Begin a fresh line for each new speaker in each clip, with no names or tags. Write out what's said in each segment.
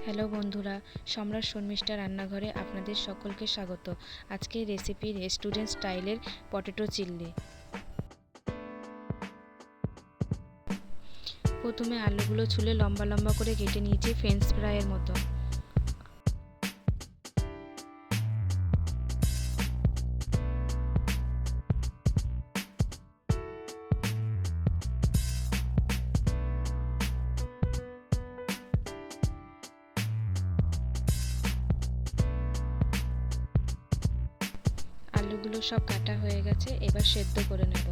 Hello বন্ধুরা, সম্রাট শর্মিষ্ঠা রান্নাঘরে আপনাদের সকলকে স্বাগত। আজকের রেসিপি রেস্টুরেন্ট স্টাইলের পটেটো চিল্লি। প্রথমে আলুগুলো ছুলে লম্বা লম্বা করে কেটে নিয়েছি ফ্রেঞ্চ ফ্রাইয়ের মতো। আলুগুলো সব কাটা হয়ে গেছে, এবার সেদ্ধ করে নেব।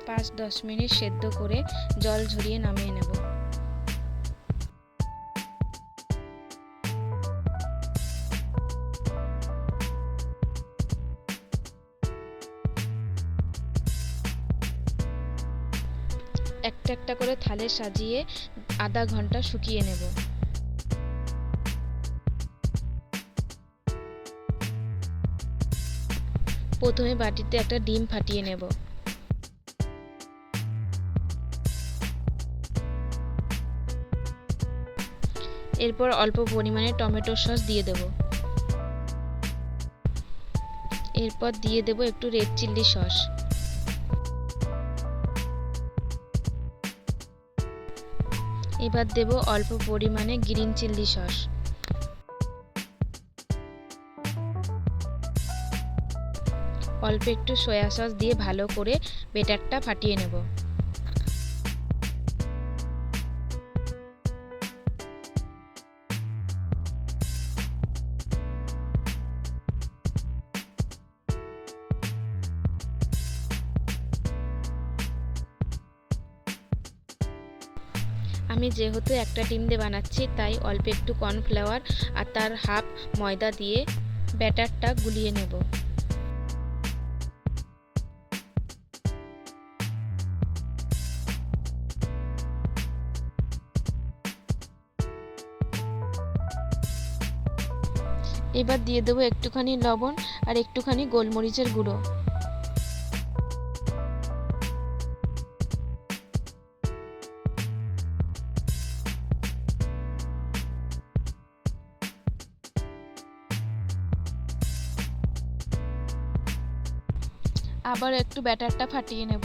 পাঁচ 10 মিনিট সেদ্ধ করে জল ঝরিয়ে নামিয়ে নেব। একটা একটা করে থালে সাজিয়ে আধা ঘন্টা শুকিয়ে নেব। প্রথমে বাটিতে একটা ডিম ফাটিয়ে নেব। এরপর অল্প পরিমাণে টমেটো সস দিয়ে দেব। এরপর দিয়ে দেব একটু রেড চিলি সস। এবার দেব অল্প পরিমাণে গ্রিন চিলি সস। অল্প একটু সয়া সস দিয়ে ভালো করে ব্যাটারটা ফাটিয়ে নেব। আমি যেহেতু একটা ডিম দিয়ে বানাচ্ছি, তাই অল্প একটু কর্নফ্লাওয়ার আর তার হাফ ময়দা দিয়ে ব্যাটারটা গুলিয়ে নেব। এবার দিয়ে দেবো একটুখানি লবণ আর একটুখানি গোলমরিচের গুঁড়ো। আবার একটু ব্যাটারটা ফাটিয়ে নেব।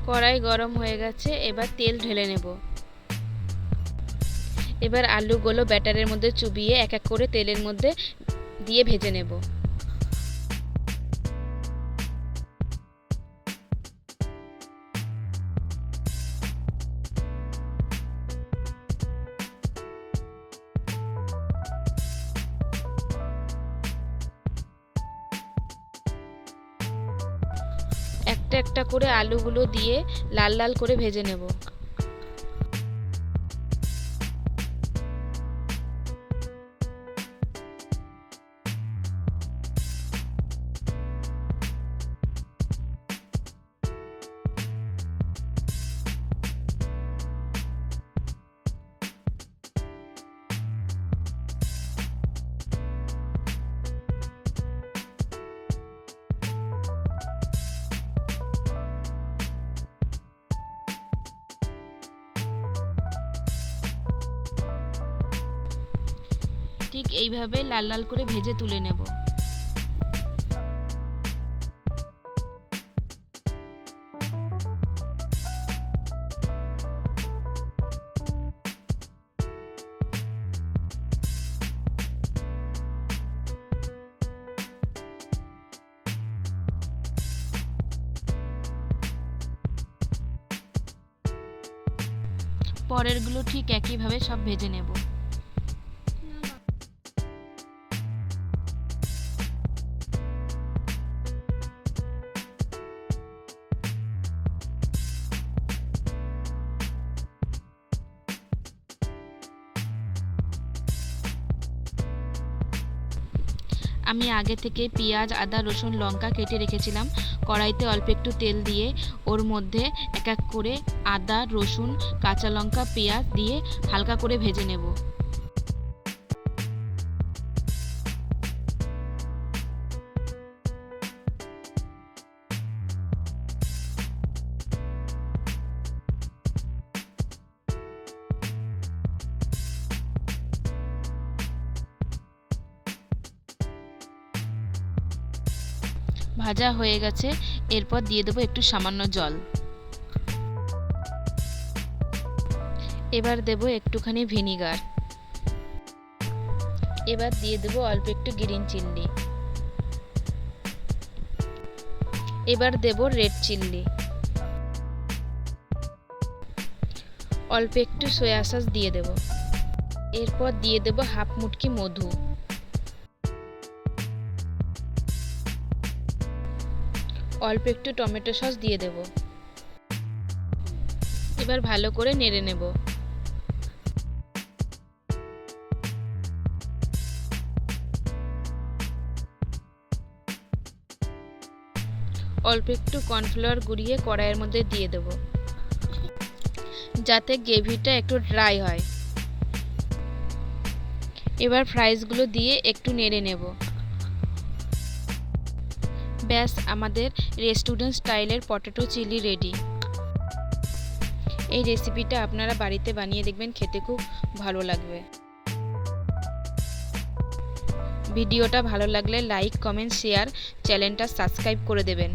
কড়াই গরম হয়ে গেছে, এবার তেল ঢেলে নেব। এবার আলুগুলো ব্যাটারের মধ্যে চুবিয়ে এক এক করে তেলের মধ্যে দিয়ে ভেজে নেব। একটা একটা করে আলুগুলো দিয়ে লাল লাল করে ভেজে নেব। ঠিক এইভাবে লাল লাল করে ভেজে তুলে নেব। পরেরগুলো ঠিক একইভাবে সব ভেজে নেব। আমি আগে থেকে পেঁয়াজ, আদা, রসুন, লঙ্কা কেটে রেখেছিলাম। কড়াইতে অল্প একটু তেল দিয়ে ওর মধ্যে এক এক করে আদা, রসুন, কাঁচা লঙ্কা, পেঁয়াজ দিয়ে হালকা করে ভেজে নেব। ভাজা হয়ে গেছে, এরপর দিয়ে দেবো একটু সামান্য জল। এবার দেব একটুখানি ভিনিগার। এবার দিয়ে দেব অল্প একটু গ্রিন চিল্লি। এবার দেব রেড চিল্লি। অল্প একটু সয়া সস দিয়ে দেব। এরপর দিয়ে দেব হাফ মুটকি মধু। অল্প একটু টমেটো সস দিয়ে দেব। এবার ভালো করে নেড়ে নেব। অল্প একটু কর্নফ্লাওয়ার গুঁড়িয়ে কড়াইয়ের মধ্যে দিয়ে দেব, যাতে গ্রেভিটা একটু ড্রাই হয়। এবার ফ্রাইসগুলো দিয়ে একটু নেড়ে নেব। ব্যাস, আমাদের রেস্টুরেন্ট স্টাইলের পটেটো চিলি রেডি। এই রেসিপিটা আপনারা বাড়িতে বানিয়ে দেখবেন, খেতে খুব ভালো লাগবে। ভিডিওটা ভালো লাগলে লাইক, কমেন্ট, শেয়ার, চ্যানেলটা সাবস্ক্রাইব করে দেবেন।